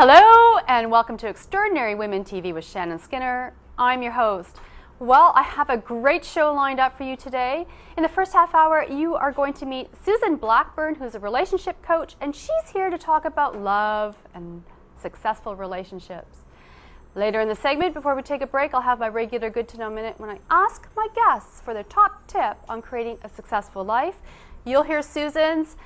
Hello and welcome to Extraordinary Women TV with Shannon Skinner. I'm your host. Well, I have a great show lined up for you today. In the first half hour, you are going to meet Susan Blackburn, who's a relationship coach, and she's here to talk about love and successful relationships. Later in the segment, before we take a break, I'll have my regular Good to Know Minute when I ask my guests for their top tip on creating a successful life. You'll hear Susan's.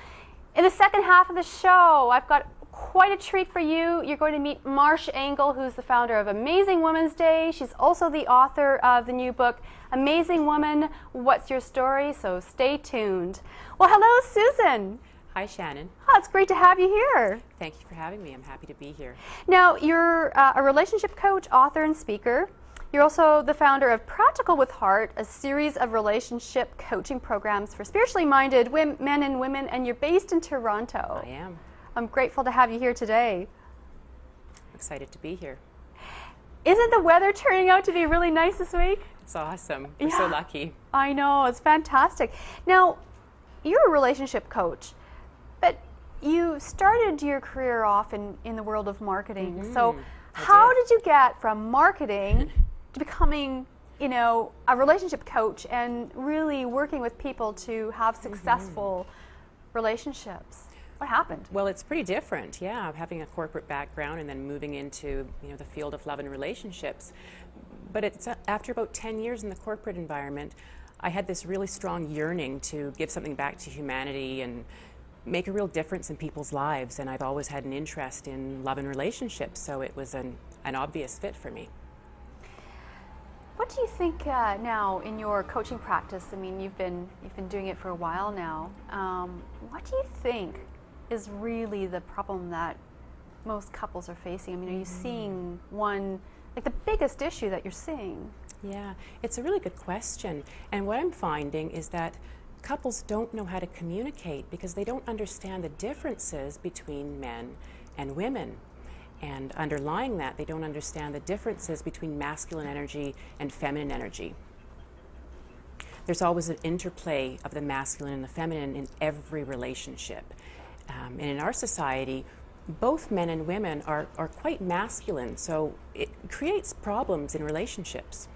In the second half of the show, I've got quite a treat for you. You're going to meet Marsh Engel, who's the founder of Amazing Women's Day. She's also the author of the new book, Amazing Woman, What's Your Story? So stay tuned. Well, hello, Susan. Hi, Shannon. Oh, it's great to have you here. Thank you for having me. I'm happy to be here. Now, you're a relationship coach, author, and speaker. You're also the founder of Practical with Heart, a series of relationship coaching programs for spiritually minded men and women, and you're based in Toronto. I am. I'm grateful to have you here today. I'm excited to be here. Isn't the weather turning out to be really nice this week? It's awesome. We're so lucky. I know, it's fantastic. Now, you're a relationship coach, but you started your career off in the world of marketing. So how did you get from marketing to becoming, you know, a relationship coach and really working with people to have successful relationships? What happened? Well, it's pretty different, yeah, having a corporate background and then moving into, the field of love and relationships. But it's after about 10 years in the corporate environment, I had this really strong yearning to give something back to humanity and make a real difference in people's lives. And I've always had an interest in love and relationships, so it was an obvious fit for me. What do you think now in your coaching practice? I mean, you've been doing it for a while now. What do you think is really the problem that most couples are facing? I mean, are you seeing one, like the biggest issue that you're seeing? Yeah, it's a really good question. And what I'm finding is that couples don't know how to communicate because they don't understand the differences between men and women. And underlying that, they don't understand the differences between masculine energy and feminine energy. There's always an interplay of the masculine and the feminine in every relationship. And in our society, both men and women are quite masculine, so it creates problems in relationships.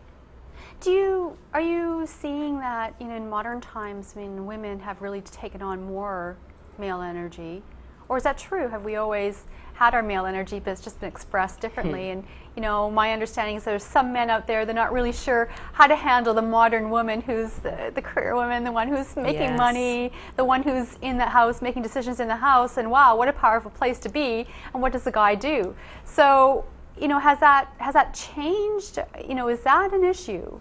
Are you seeing that, in modern times, women have really taken on more male energy? Or is that true? Have we always had our male energy, but it's just been expressed differently? And, my understanding is there's some men out there, they're not really sure how to handle the modern woman who's the career woman, the one who's making money, the one who's in the house, making decisions in the house, and wow, what a powerful place to be, and what does the guy do? So, has that changed? Is that an issue?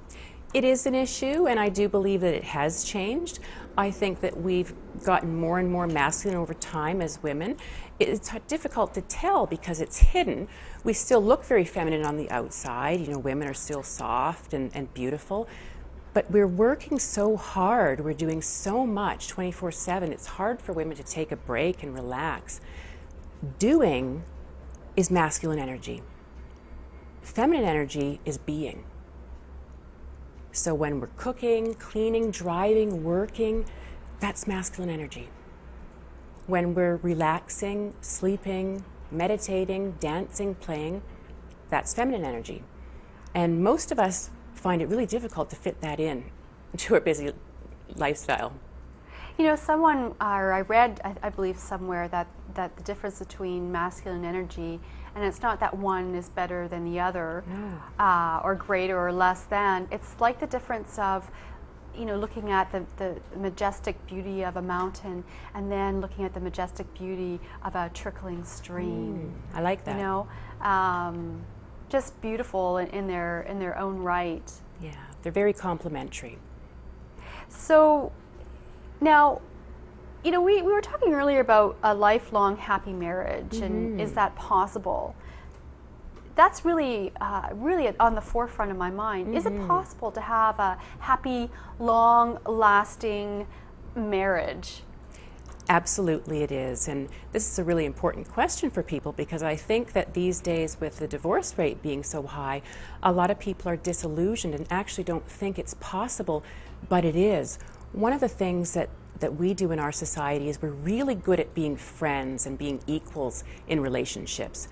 It is an issue, and I do believe that it has changed. I think that we've gotten more and more masculine over time as women. It's difficult to tell because it's hidden. We still look very feminine on the outside. Women are still soft and beautiful. But we're working so hard. We're doing so much 24/7. It's hard for women to take a break and relax. Doing is masculine energy. Feminine energy is being. So when we're cooking, cleaning, driving, working, that's masculine energy. When we're relaxing, sleeping, meditating, dancing, playing, that's feminine energy. And most of us find it really difficult to fit that in to our busy lifestyle. I read, I believe somewhere, that the difference between masculine energy, and it's not that one is better than the other, or greater or less than. It's like the difference of, looking at the majestic beauty of a mountain and then looking at the majestic beauty of a trickling stream. I like that. Just beautiful in their own right. Yeah, they're very complementary. So now, we were talking earlier about a lifelong happy marriage, and is that possible? That's really on the forefront of my mind. Is it possible to have a happy, long-lasting marriage? Absolutely it is, and this is a really important question for people because I think that these days with the divorce rate being so high, a lot of people are disillusioned and actually don't think it's possible, but it is. One of the things that we do in our society is we're really good at being friends and being equals in relationships.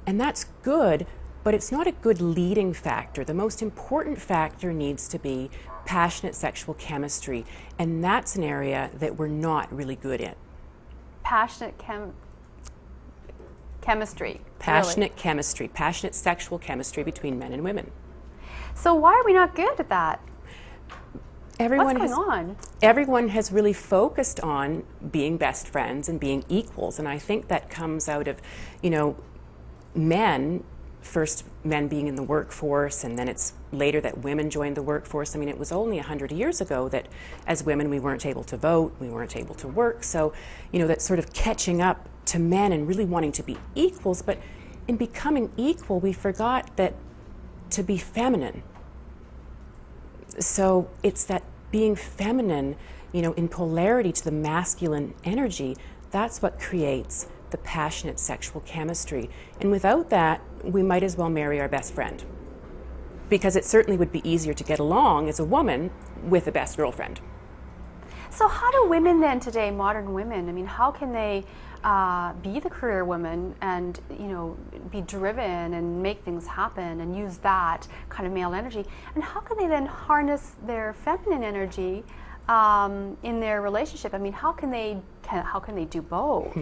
And that's good, but it's not a good leading factor. The most important factor needs to be passionate sexual chemistry, and that's an area that we're not really good at. Passionate chemistry. Passionate really. chemistry, passionate sexual chemistry between men and women. So why are we not good at that? Everyone What's going on? Everyone has really focused on being best friends and being equals, and I think that comes out of, men, first men being in the workforce, and then it's later that women joined the workforce. I mean, it was only 100 years ago that as women we weren't able to vote, we weren't able to work, so, that sort of catching up to men and really wanting to be equals, but in becoming equal, we forgot that to be feminine. So it's that being feminine, in polarity to the masculine energy, that's what creates the passionate sexual chemistry. And without that, we might as well marry our best friend, because it certainly would be easier to get along as a woman with a best girlfriend. So how do women then today, modern women, I mean, how can they be the career woman and, be driven and make things happen and use that kind of male energy? And how can they then harness their feminine energy in their relationship? I mean, how can they do both?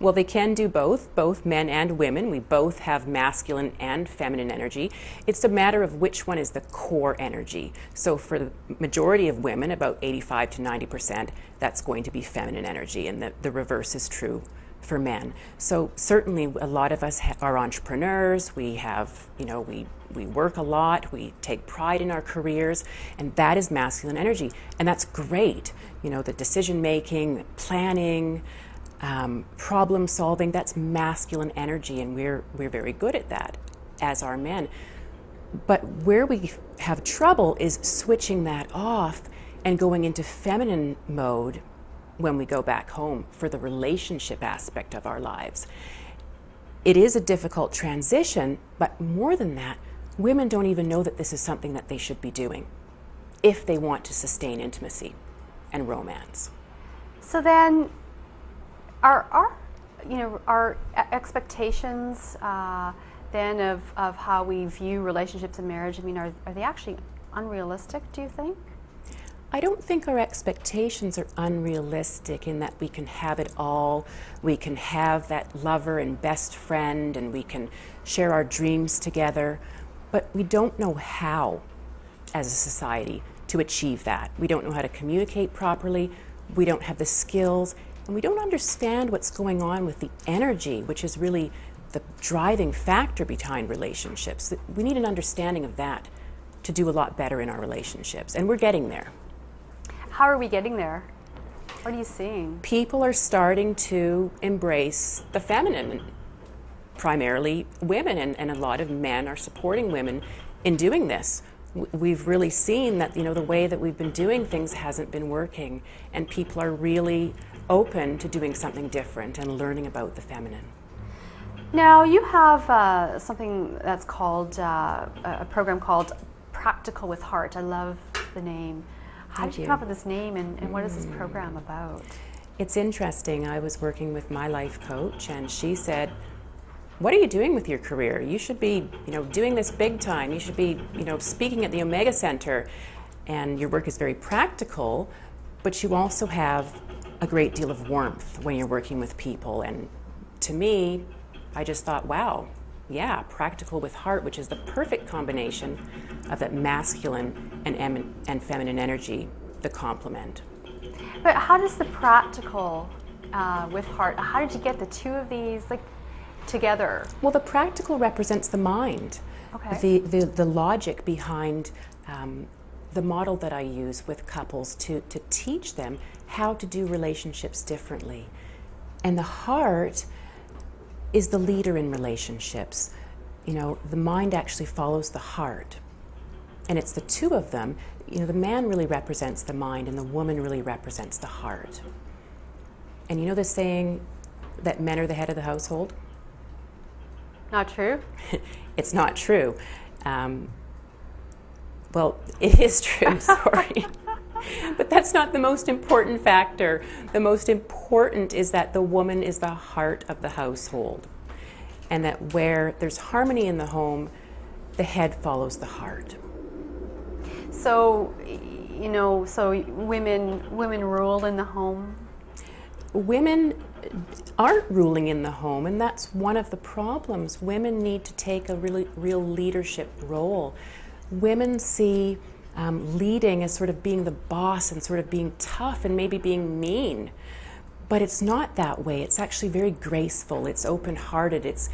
Well, they can do both men and women. We both have masculine and feminine energy. It's a matter of which one is the core energy. So for the majority of women, about 85 to 90%, that's going to be feminine energy, and the reverse is true for men. So certainly a lot of us are entrepreneurs. We have, we work a lot, we take pride in our careers, and that is masculine energy. And that's great. The decision making, planning, problem solving, that's masculine energy, and we're very good at that, as are men. But where we have trouble is switching that off and going into feminine mode when we go back home for the relationship aspect of our lives. It is a difficult transition, but more than that, women don't even know that this is something that they should be doing if they want to sustain intimacy and romance. So then, our expectations then of how we view relationships and marriage, I mean, are they actually unrealistic, do you think? I don't think our expectations are unrealistic in that we can have it all. We can have that lover and best friend, and we can share our dreams together, but we don't know how, as a society, to achieve that. We don't know how to communicate properly, we don't have the skills, and we don't understand what's going on with the energy, which is really the driving factor behind relationships. We need an understanding of that to do a lot better in our relationships, and we're getting there. How are we getting there? What are you seeing? People are starting to embrace the feminine, primarily women, and a lot of men are supporting women in doing this. We've really seen that, the way that we've been doing things hasn't been working, and people are really open to doing something different and learning about the feminine. Now, you have something that's called, a program called Practical with Heart. I love the name. How did you come up with this name, and what is this program about? It's interesting. I was working with my life coach, and she said, what are you doing with your career? You should be, doing this big time. You should be, speaking at the Omega Center, and your work is very practical, but you also have a great deal of warmth when you're working with people. And to me, I just thought, wow, yeah, practical with heart, which is the perfect combination of that masculine and feminine energy, the complement. But how does the practical with heart, how did you get the two of these together? Well, the practical represents the mind. Okay. The logic behind the model that I use with couples to teach them how to do relationships differently. And the heart is the leader in relationships. The mind actually follows the heart. And it's the two of them. The man really represents the mind, and the woman really represents the heart. And the saying that men are the head of the household? Not true? It's not true. Well, it is true, sorry. But that's not the most important factor. The most important is that the woman is the heart of the household. and that where there's harmony in the home, the head follows the heart. So, you know, so women rule in the home? Women aren't ruling in the home, and that's one of the problems. Women need to take a real leadership role. Women see leading as sort of being the boss and sort of being tough and maybe being mean. But it's not that way. It's actually very graceful, it's open-hearted, it's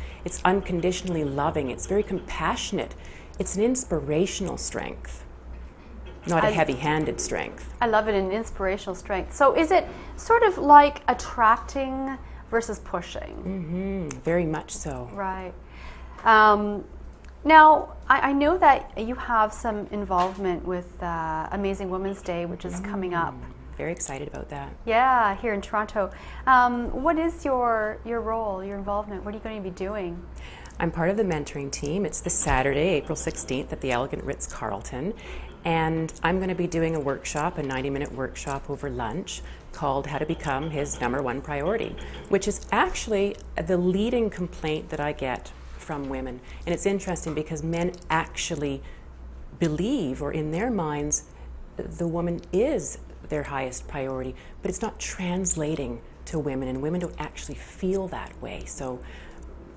unconditionally loving, it's very compassionate. It's an inspirational strength, not a heavy-handed strength. I love it, an inspirational strength. So is it sort of like attracting versus pushing? Very much so. Right. Now, I know that you have some involvement with Amazing Women's Day, which is coming up. Very excited about that. Yeah, here in Toronto. What is your role, your involvement? What are you going to be doing? I'm part of the mentoring team. It's this Saturday, April 16th at the Elegant Ritz-Carlton. And I'm going to be doing a workshop, a 90-minute workshop over lunch called How to Become His #1 Priority, which is actually the leading complaint that I get from women. And it's interesting because men actually believe, or in their minds, the woman is their highest priority, but it's not translating to women, and women don't actually feel that way. So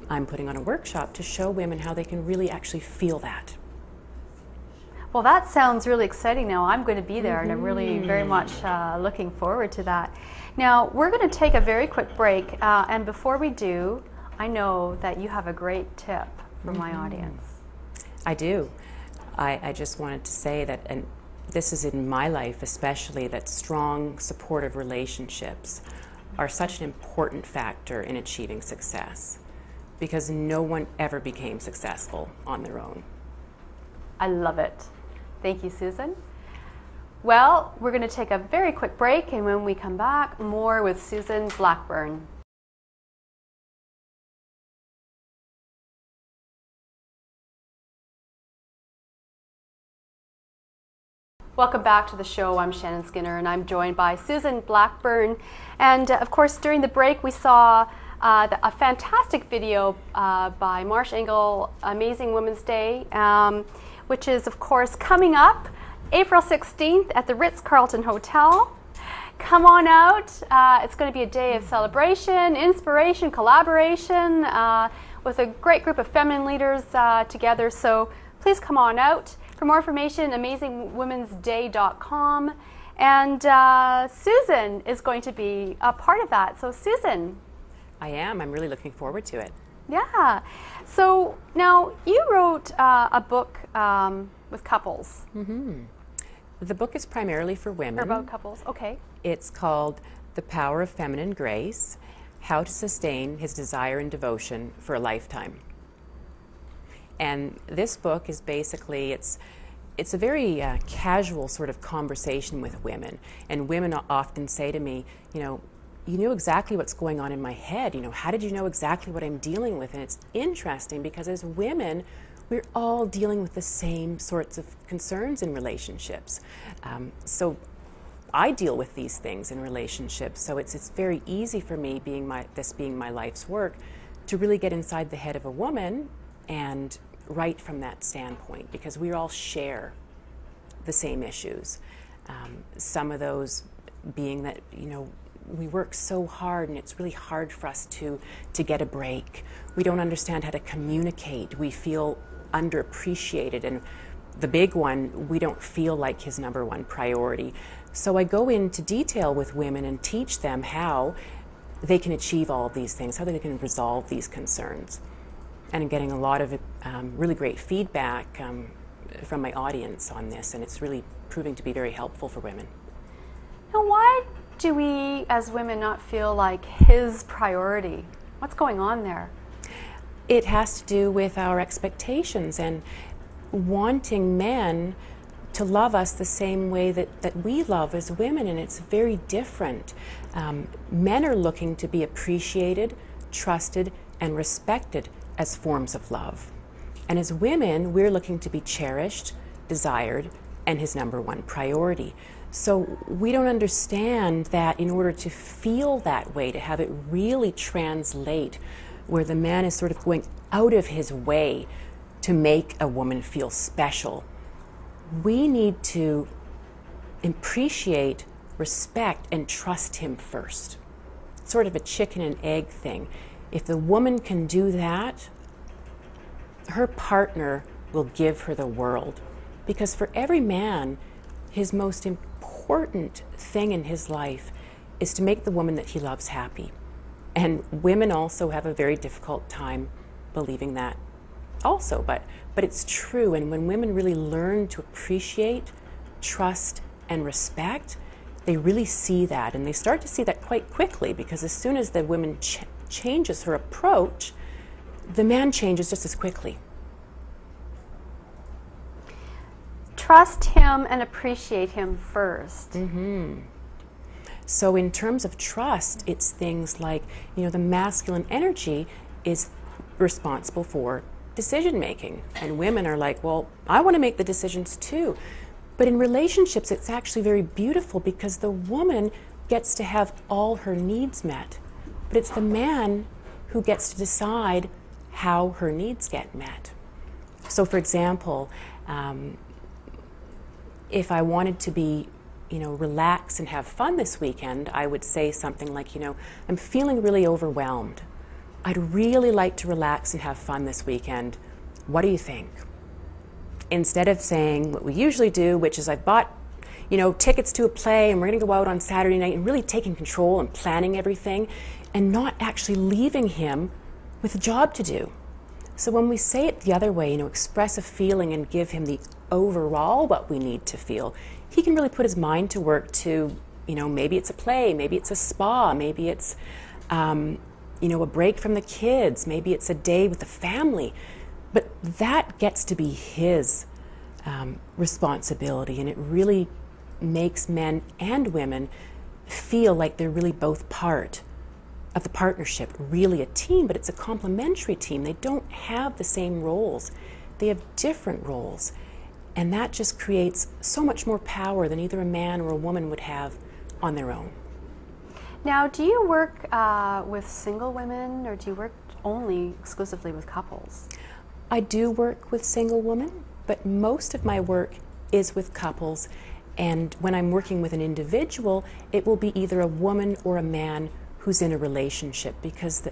I'm putting on a workshop to show women how they can really actually feel that. Well, that sounds really exciting. Now I'm going to be there, and I'm really very much looking forward to that. Now we're going to take a very quick break, and before we do, I know that you have a great tip for my audience. I do. I just wanted to say that, and this is in my life especially, that strong, supportive relationships are such an important factor in achieving success, because no one ever became successful on their own. I love it. Thank you, Susan. Well, we're going to take a very quick break, and when we come back, more with Susan Blackburn. Welcome back to the show. I'm Shannon Skinner, and I'm joined by Susan Blackburn. And of course, during the break, we saw a fantastic video by Marsh Engel, Amazing Women's Day, which is, of course, coming up April 16th at the Ritz-Carlton Hotel. Come on out. It's going to be a day of celebration, inspiration, collaboration with a great group of feminine leaders together. So please come on out. For more information, amazingwomensday.com. And Susan is going to be a part of that. So Susan. I am. I'm really looking forward to it. Yeah. So now you wrote a book with couples. The book is primarily for women. Or about couples. Okay. It's called The Power of Feminine Grace: How to Sustain His Desire and Devotion for a Lifetime. And this book is basically, it's a very casual sort of conversation with women. And women often say to me, you knew exactly what's going on in my head. How did you know exactly what I'm dealing with? And it's interesting because as women, we're all dealing with the same sorts of concerns in relationships. So I deal with these things in relationships. So it's very easy for me, this being my life's work, to really get inside the head of a woman and write from that standpoint, because we all share the same issues. Some of those being that, we work so hard and it's really hard for us to get a break. We don't understand how to communicate. We feel underappreciated. And the big one, we don't feel like his #1 priority. So I go into detail with women and teach them how they can achieve all of these things, how they can resolve these concerns. And I'm getting a lot of really great feedback from my audience on this, and it's really proving to be very helpful for women. Now, why do we as women not feel like his priority? What's going on there? It has to do with our expectations and wanting men to love us the same way that we love as women, and it's very different. Men are looking to be appreciated, trusted, and respected as forms of love. And as women, we're looking to be cherished, desired, and his #1 priority. So we don't understand that in order to feel that way, to have it really translate where the man is sort of going out of his way to make a woman feel special. We need to appreciate, respect, and trust him first. Sort of a chicken and egg thing. If the woman can do that, her partner will give her the world. Because for every man, his most important thing in his life is to make the woman that he loves happy. And women also have a very difficult time believing that also, but it's true. And when women really learn to appreciate, trust, and respect, they really see that, and they start to see that quite quickly, because as soon as the woman changes her approach, the man changes just as quickly. Trust him and appreciate him first. Mm-hmm. So in terms of trust, it's things like, the masculine energy is responsible for decision making, and women are like, well, I want to make the decisions too. But in relationships, it's actually very beautiful, because the woman gets to have all her needs met, but it's the man who gets to decide how her needs get met. So for example, if I wanted to be, relax and have fun this weekend, I would say something like, I'm feeling really overwhelmed. I'd really like to relax and have fun this weekend. What do you think? Instead of saying what we usually do, which is I've bought, tickets to a play and we're going to go out on Saturday night, and really taking control and planning everything and not actually leaving him with a job to do. So when we say it the other way, express a feeling and give him the overall what we need to feel, he can really put his mind to work to, maybe it's a play, maybe it's a spa, maybe it's, a break from the kids, maybe it's a day with the family. But that gets to be his responsibility, and it really makes men and women feel like they're really both part of the partnership, really a team, but it's a complementary team. They don't have the same roles. They have different roles, and that just creates so much more power than either a man or a woman would have on their own. Now, do you work with single women, or do you work only exclusively with couples? I do work with single women, but most of my work is with couples. And when I'm working with an individual, it will be either a woman or a man who's in a relationship, because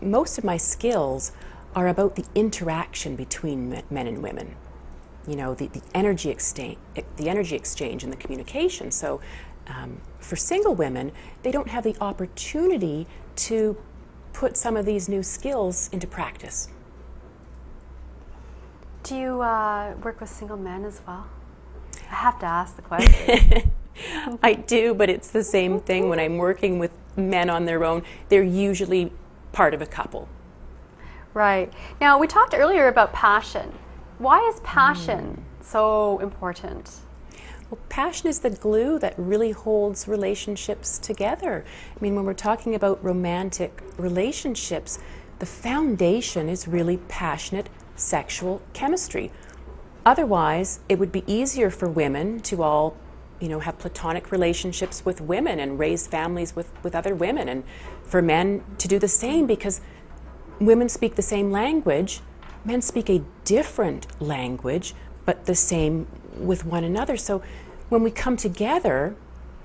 most of my skills are about the interaction between men and women. The energy exchange and the communication. So for single women, they don't have the opportunity to put some of these new skills into practice. Do you work with single men as well? I have to ask the question. I do, but it's the same thing. When I'm working with men on their own, they're usually part of a couple. Right. Now, we talked earlier about passion. Why is passion so important? Well, passion is the glue that really holds relationships together. I mean, when we're talking about romantic relationships, the foundation is really passionate sexual chemistry. Otherwise, it would be easier for women to all, have platonic relationships with women and raise families with other women, and for men to do the same, because women speak the same language, men speak a different language, but the same with one another. So when we come together,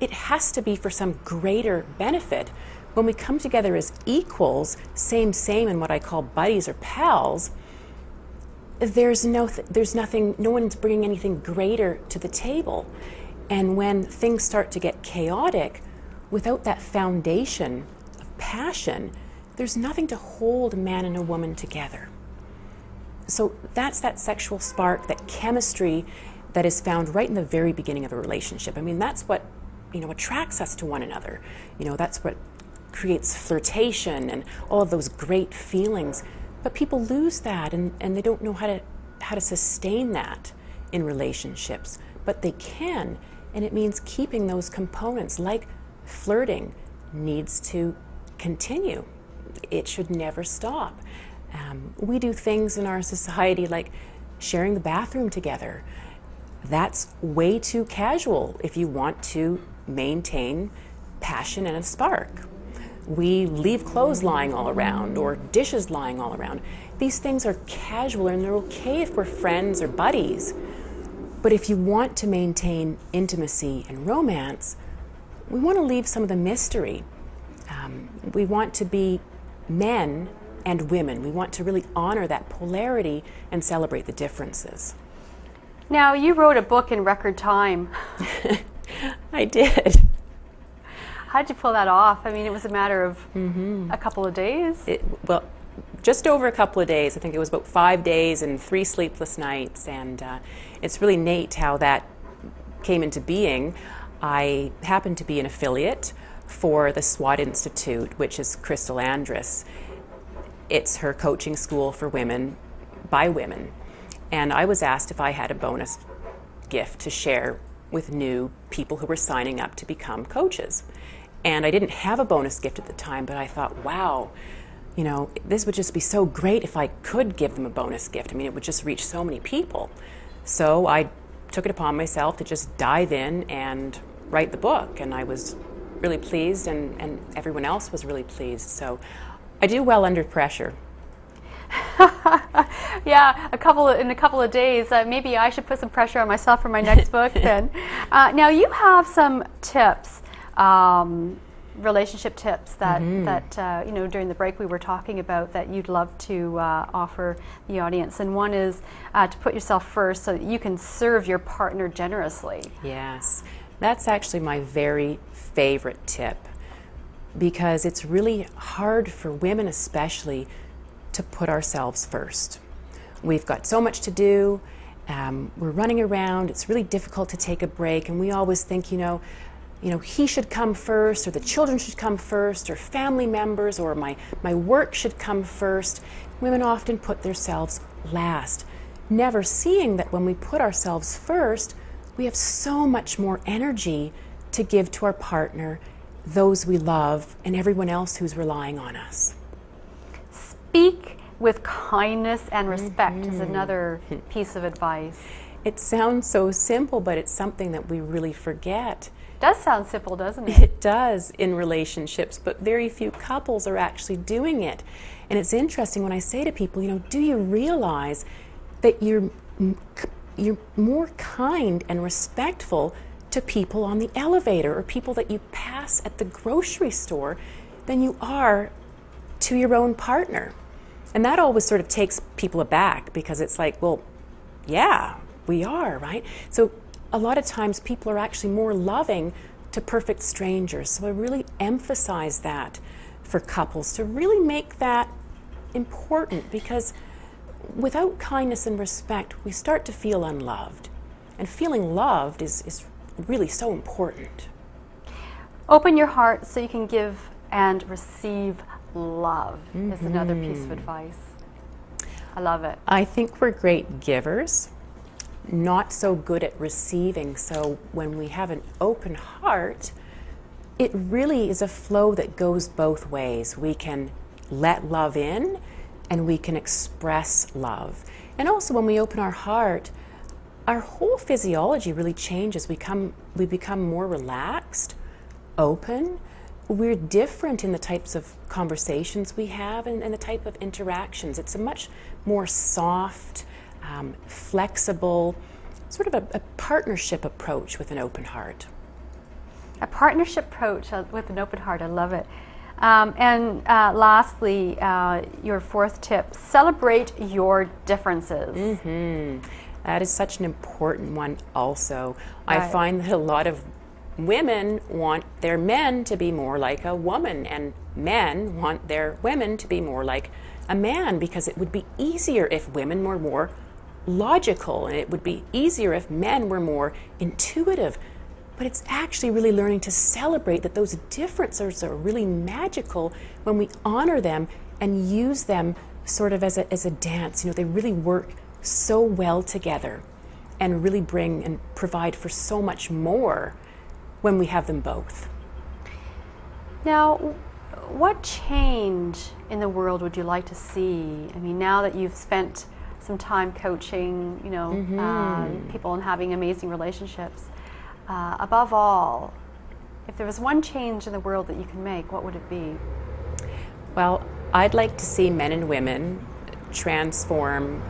it has to be for some greater benefit. When we come together as equals, same, and what I call buddies or pals, there's nothing, no one's bringing anything greater to the table. And when things start to get chaotic, without that foundation of passion, there's nothing to hold a man and a woman together. So that's that sexual spark, that chemistry that is found right in the very beginning of a relationship. I mean, that's what, attracts us to one another. That's what creates flirtation and all of those great feelings. But people lose that, and they don't know how to sustain that in relationships. But they can, and it means keeping those components, like flirting, needs to continue. It should never stop. We do things in our society like sharing the bathroom together. That's way too casual if you want to maintain passion and a spark. We leave clothes lying all around or dishes lying all around. These things are casual and they're okay if we're friends or buddies. But if you want to maintain intimacy and romance, we want to leave some of the mystery. We want to be men and women. We want to really honor that polarity and celebrate the differences. Now, you wrote a book in record time. I did. How did you pull that off? I mean, it was a matter of a couple of days. Well, just over a couple of days. I think it was about 5 days and 3 sleepless nights. And it's really neat how that came into being. I happened to be an affiliate for the SWAT Institute, which is Crystal Andrus. It's her coaching school for women by women. And I was asked if I had a bonus gift to share with new people who were signing up to become coaches. And I didn't have a bonus gift at the time, but I thought, wow, you know, this would just be so great if I could give them a bonus gift. I mean, it would just reach so many people. So I took it upon myself to just dive in and write the book. And I was really pleased, and everyone else was really pleased. So I do well under pressure. Yeah, in a couple of days, maybe I should put some pressure on myself for my next book then. Now, you have some tips, relationship tips that you know, during the break we were talking about that you'd love to offer the audience. And one is to put yourself first so that you can serve your partner generously. Yes, that's actually my very favorite tip, because it's really hard for women especially to put ourselves first. We've got so much to do, we're running around, it's really difficult to take a break, and we always think, you know, he should come first, or the children should come first, or family members, or my work should come first. Women often put themselves last, never seeing that when we put ourselves first, we have so much more energy to give to our partner, those we love, and everyone else who's relying on us. Speak with kindness and respect is another piece of advice. It sounds so simple, but it's something that we really forget. It does sound simple, doesn't it? It does in relationships, but very few couples are actually doing it. And it's interesting when I say to people, you know, do you realize that you're more kind and respectful to people on the elevator or people that you pass at the grocery store than you are to your own partner? And that always sort of takes people aback, because it's like, well, yeah, we are, right? So a lot of times people are actually more loving to perfect strangers. So I really emphasize that for couples, to really make that important, because without kindness and respect, we start to feel unloved. And feeling loved is really so important. Open your heart so you can give and receive love is another piece of advice. I love it. I think we're great givers, not so good at receiving. So when we have an open heart, it really is a flow that goes both ways. We can let love in, and we can express love. And also when we open our heart, our whole physiology really changes. We become more relaxed, open. We're different in the types of conversations we have and the type of interactions. It's a much more soft, flexible, sort of a partnership approach with an open heart. A partnership approach with an open heart, I love it. And lastly, your fourth tip, celebrate your differences. That is such an important one also. Right. I find that a lot of women want their men to be more like a woman, and men want their women to be more like a man, because it would be easier if women were more logical, and it would be easier if men were more intuitive. But it's actually really learning to celebrate that those differences are really magical when we honor them and use them sort of as a dance. You know, they really work so well together and really bring and provide for so much more when we have them both. Now, what change in the world would you like to see? I mean, now that you've spent some time coaching, you know, people and having amazing relationships, above all, if there was one change in the world that you can make, what would it be? Well, I'd like to see men and women transform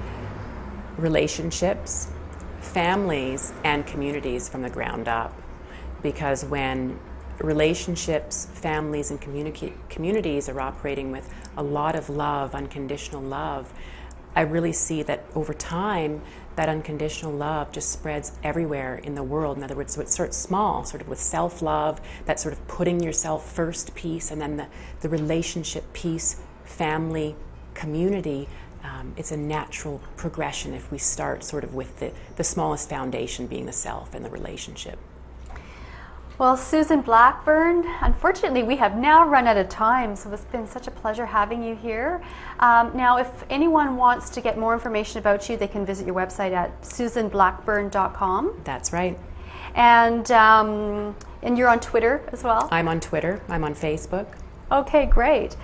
relationships, families, and communities from the ground up. Because when relationships, families, and communities are operating with a lot of love, unconditional love, I really see that over time, that unconditional love just spreads everywhere in the world. In other words, so it starts small, sort of with self-love, that sort of putting yourself first piece, and then the relationship piece, family, community. It's a natural progression if we start sort of with the smallest foundation being the self and the relationship. Well, Susan Blackburn, unfortunately we have now run out of time, so it's been such a pleasure having you here. Now, if anyone wants to get more information about you, they can visit your website at susanblackburn.com. That's right. And you're on Twitter as well? I'm on Twitter. I'm on Facebook. Okay, great.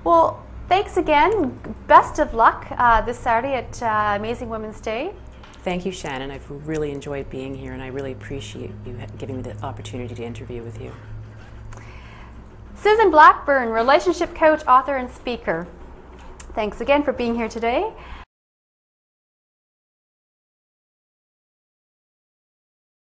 Well, thanks again. Best of luck this Saturday at Amazing Women's Day. Thank you, Shannon. I've really enjoyed being here, and I really appreciate you giving me the opportunity to interview with you. Susan Blackburn, relationship coach, author, and speaker. Thanks again for being here today.